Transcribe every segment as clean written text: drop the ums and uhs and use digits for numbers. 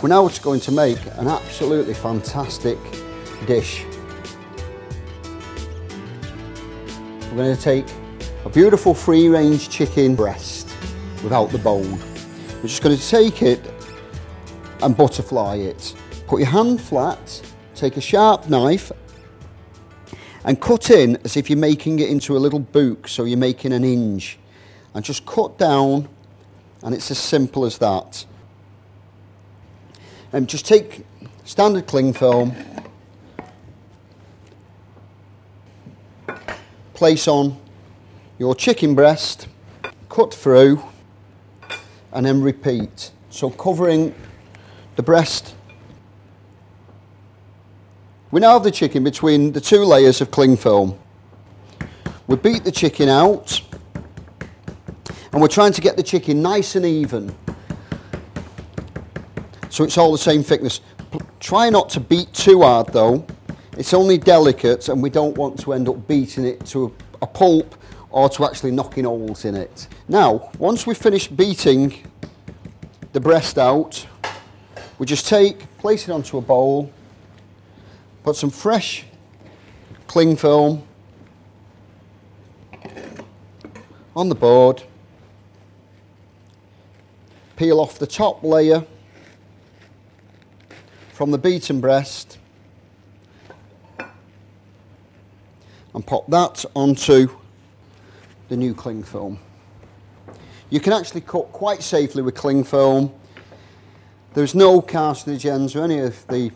We're now going to make an absolutely fantastic dish. We're going to take a beautiful free-range chicken breast without the bone. We're just going to take it and butterfly it. Put your hand flat, take a sharp knife and cut in as if you're making it into a little book, so you're making an hinge. And just cut down, and it's as simple as that. And just take standard cling film, place on your chicken breast, cut through, and then repeat. So covering the breast. We now have the chicken between the two layers of cling film. We beat the chicken out, and we're trying to get the chicken nice and even, so it's all the same thickness. Try not to beat too hard though. It's only delicate, and we don't want to end up beating it to a pulp or to actually knocking holes in it. Now, once we've finished beating the breast out, we just place it onto a bowl, put some fresh cling film on the board, peel off the top layer from the beaten breast and pop that onto the new cling film. You can actually cook quite safely with cling film. There's no carcinogens or any of the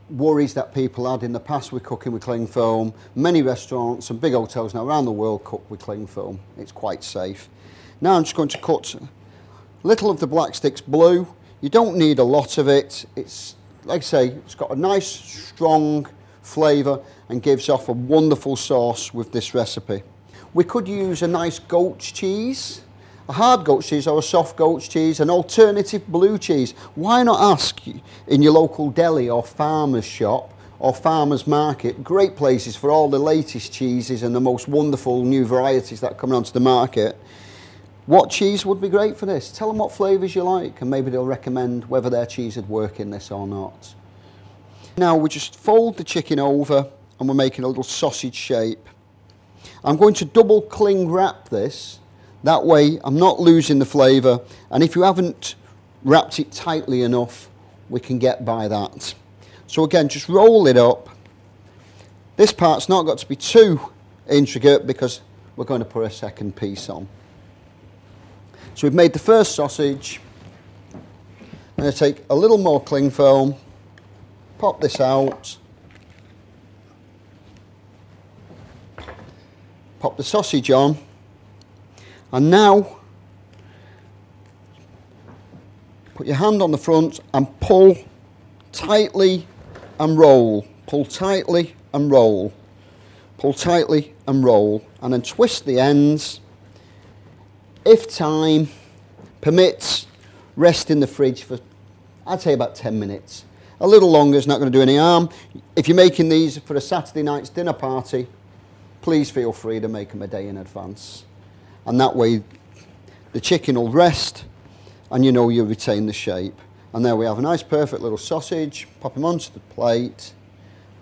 worries that people had in the past with cooking with cling film. Many restaurants and big hotels now around the world cook with cling film. It's quite safe. Now I'm just going to cut a little of the Blacksticks Blue. You don't need a lot of it. It's, like I say, it's got a nice strong flavour and gives off a wonderful sauce with this recipe. We could use a nice goat's cheese, a hard goat's cheese or a soft goat's cheese, an alternative blue cheese. Why not ask in your local deli or farmer's shop or farmer's market, great places for all the latest cheeses and the most wonderful new varieties that come onto the market. What cheese would be great for this? Tell them what flavours you like, and maybe they'll recommend whether their cheese would work in this or not. Now we just fold the chicken over and we're making a little sausage shape. I'm going to double cling wrap this. That way I'm not losing the flavour, and if you haven't wrapped it tightly enough, we can get by that. So again, just roll it up. This part's not got to be too intricate because we're going to put a second piece on. So we've made the first sausage. I'm going to take a little more cling film, pop this out, pop the sausage on, and now put your hand on the front and pull tightly and roll. Pull tightly and roll. Pull tightly and roll, and then twist the ends. If time permits, rest in the fridge for, I'd say, about 10 minutes. A little longer is not going to do any harm. If you're making these for a Saturday night's dinner party, please feel free to make them a day in advance. And that way the chicken will rest and you know you retain the shape. And there we have a nice perfect little sausage. Pop them onto the plate,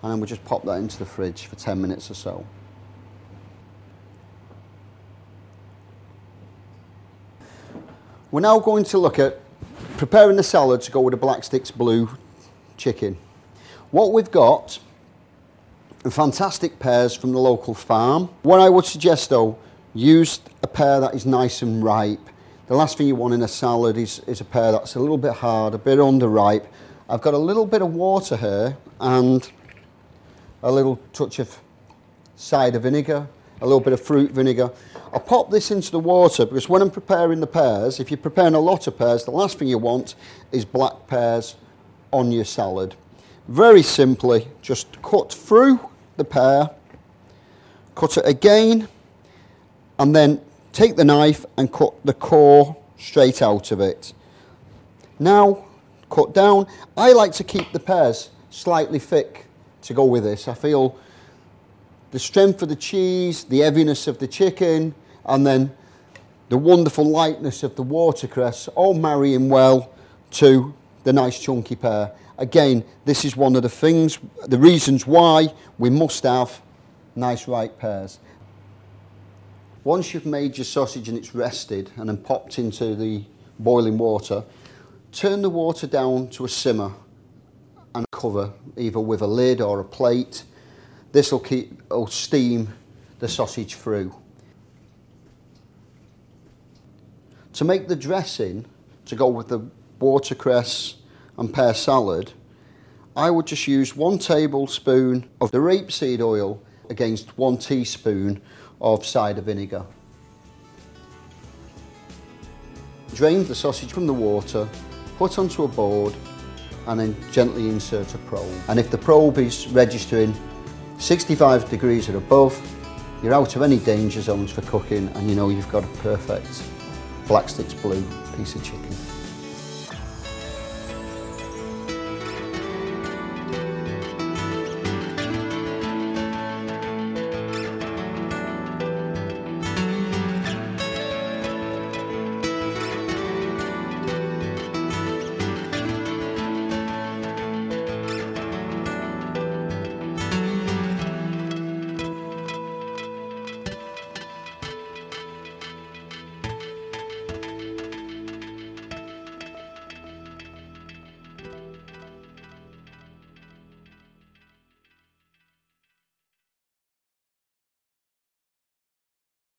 and then we'll just pop that into the fridge for 10 minutes or so. We're now going to look at preparing the salad to go with the Blacksticks Blue chicken. What we've got are fantastic pears from the local farm. What I would suggest though, use a pear that is nice and ripe. The last thing you want in a salad is a pear that's a little bit hard, a bit underripe. I've got a little bit of water here and a little touch of cider vinegar, a little bit of fruit vinegar. I'll pop this into the water because when I'm preparing the pears, if you're preparing a lot of pears, the last thing you want is black pears on your salad. Very simply, just cut through the pear, cut it again, and then take the knife and cut the core straight out of it. Now, cut down. I like to keep the pears slightly thick to go with this. I feel the strength of the cheese, the heaviness of the chicken, and then the wonderful lightness of the watercress all marrying well to the nice chunky pear. Again, this is one of the reasons why we must have nice ripe pears. Once you've made your sausage and it's rested and then popped into the boiling water, turn the water down to a simmer and cover either with a lid or a plate. This will steam the sausage through. To make the dressing to go with the watercress and pear salad, I would just use 1 tablespoon of the rapeseed oil against 1 teaspoon of cider vinegar. Drain the sausage from the water, put onto a board and then gently insert a probe. And if the probe is registering 65 degrees or above, you're out of any danger zones for cooking and you know you've got a perfect Blacksticks Blue piece of chicken.